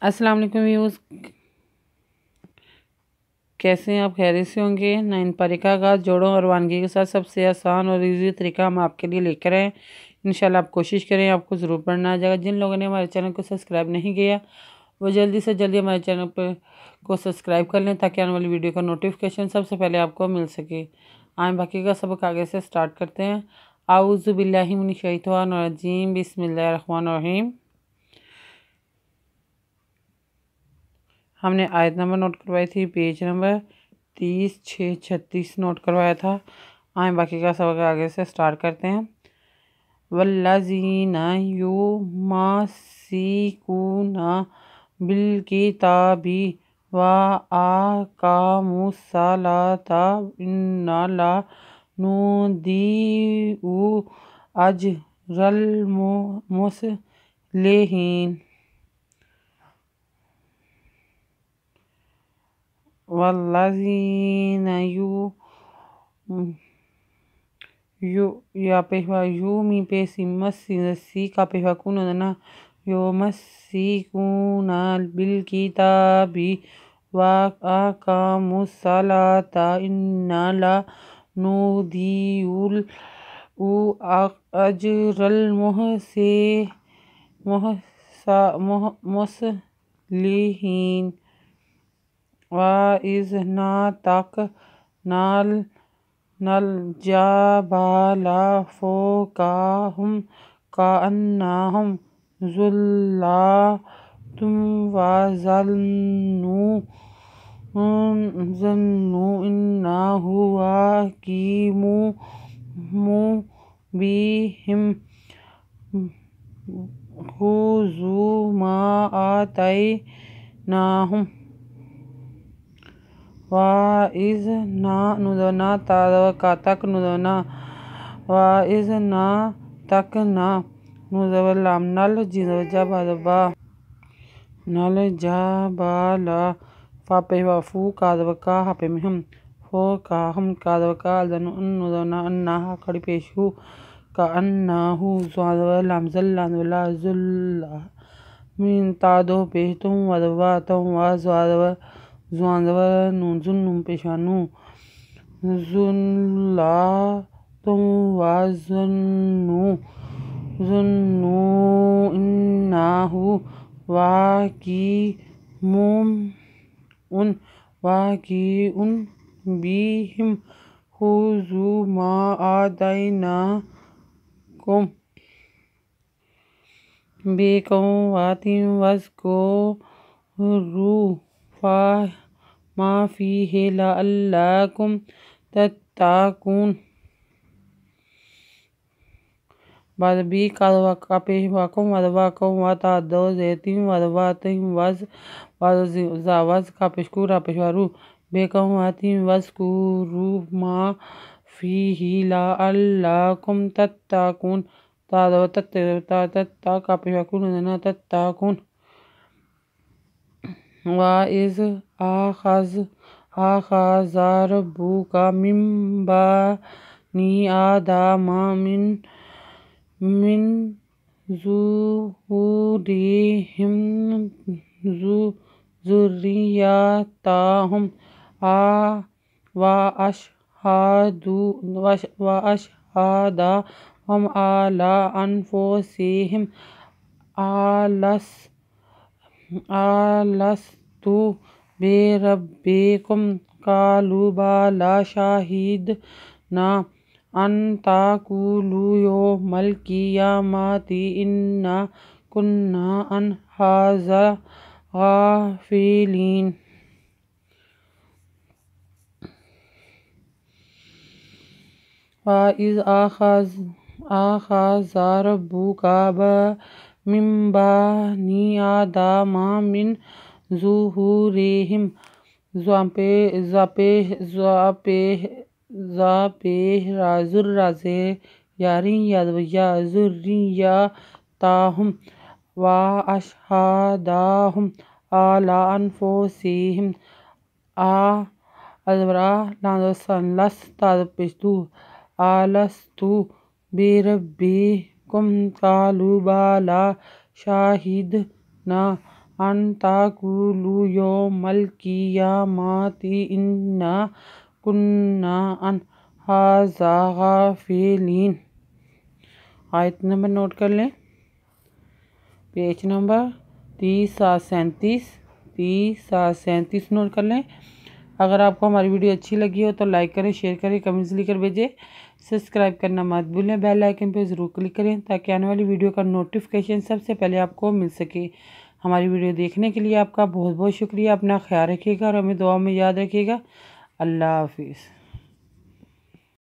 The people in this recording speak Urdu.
السلام علیکم ویوز، کیسے ہیں آپ؟ خیریت سے ہوں گے۔ 9 پارے کا آغاز جوڑوں اور روانگی کے ساتھ سب سے آسان اور ایزی طریقہ ہم آپ کے لیے لے کر آئے۔ انشاءاللہ آپ کوشش کریں، آپ کو ضرور پڑھنا آ جائے گا۔ جن لوگوں نے ہمارے چینل کو سبسکرائب نہیں کیا وہ جلدی سے جلدی ہمارے چینل کو سبسکرائب کر لیں تاکہ آنے والی ویڈیو کا نوٹیفیکیشن سب سے پہلے آپ کو مل سکے۔ آئیں باقی کا سبق آگے سے سٹارٹ کرتے ہیں۔ اعوذ باللہ من الشیطان الرجیم، بسم اللہ الرحمن الرحیم۔ ہم نے آیت نمبر نوٹ کروائی تھی، پیج نمبر 30-6-36 نوٹ کروایا تھا۔ آئیں باقی کا سبق آگے سے سٹارٹ کرتے ہیں۔ والذین یمسکون بالکتاب واقاموا الصلاۃ انا لا نضیع اجر المصلحین۔ والذین یا پیشوا یو می پیسی مسی کا پیشوا کنونا یمسکون بالکتاب واقاموا الصلاۃ انا لا نضیع اجر المصلحین۔ وَإِذْ نَتَقْنَا الْجِبَالَ فَوْقَهُمْ كَأَنَّهُمْ ظُلَّةٌ وَظَنُّوا أَنَّهُ واقع بهم خُذُوا مَا آتَيْنَاكُم وَإِذْ نَتَقْنَا الْجِبَالَ فَپیشوا فو کادوکا ہپمہم فوقہم کادوکا ظنوا انہا کڑی پیشو کأنہو زوادوا ظلہ من تادو پیشتم ودواتم زواندوا ظنم پیشانو ظلاتم ظنوا انہو واقع بهم خذوا ما آتیناکم بقوة واذکروا ما فیہ لعلکم تتقون۔ بعد بھی کادوکا پیشواکم ودواکم وتادو زیتیم ودواتیم وز کا پیشکورا پیشوارو بقوة واذکروا ما فیہ لعلکم تتقون تادو تتا کا پیشواکون تتقون۔ وَإِذْ أَخَذَ رَبُّكَ مِن بَنِي آدَمَ مِن ظُهُورِهِمْ ذُرِّيَّتَهُمْ وَأَشْهَدَهُمْ عَلَىٰ أَنفُسِهِمْ أَلَسْتُ بِرَبِّكُمْ قَالُوا بَلَىٰ شَهِدْنَا أَن تَقُولُوا يَوْمَ الْقِيَامَةِ إِنَّا كُنَّا عَنْ هَٰذَا غَافِلِينَ۔ وَإِذْ أَخَذَ رَبُّكَ مِن بَنِي آدَمَ مِن ظُهُورِهِمْ ذُرِّيَّتَهُمْ وَأَشْهَدَهُمْ عَلَىٰ أَنفُسِهِمْ أَلَسْتُ بِرَبِّكُمْ قَالُوا بَلَىٰ شَهِدْنَا ان تقولوا یوم القیامت انا کنا عن ھذا غافلین۔ آیت نمبر نوٹ کر لیں، پیج نمبر 30-37 نوٹ کر لیں۔ اگر آپ کو ہماری ویڈیو اچھی لگی ہو تو لائک کریں، شیئر کریں، کمنٹس لکھ کر بھیجیں۔ سبسکرائب کرنا مت بھولیں، بیل آئیکن پہ ضرور کلک کریں تاکہ آنے والی ویڈیو کا نوٹیفیکیشن سب سے پہلے آپ کو مل سکے۔ ہماری ویڈیو دیکھنے کے لیے آپ کا بہت بہت شکریہ۔ اپنا خیال رکھیے گا اور ہمیں دعا میں یاد رکھیے گا۔ اللہ حافظ۔